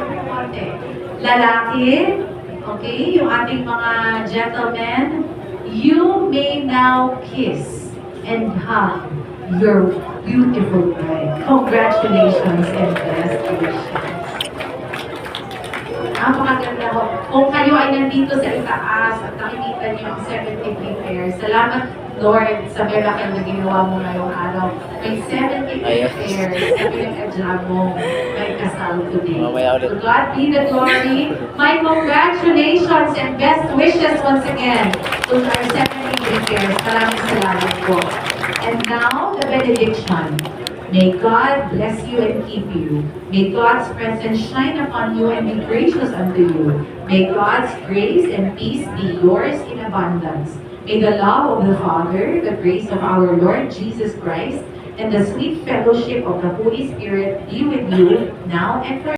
konti. Lalaki, okay, yung ating mga gentlemen, you may now kiss and hug your beautiful bride. Congratulations and best wishes. Napakaganda ho. Kung kayo ay nandito sa itaas at nakikita niyo ang 73 pairs, salamat Lord sa miracle na ginawa mo ngayong araw. May 73 pairs na pinag-adya mo may kasal today. To God be the glory. My congratulations and best wishes once again to our 73 pairs. Maraming salamat po. And now, the benediction. May God bless you and keep you. May God's presence shine upon you and be gracious unto you. May God's grace and peace be yours in abundance. May the love of the Father, the grace of our Lord Jesus Christ, and the sweet fellowship of the Holy Spirit be with you now and forever.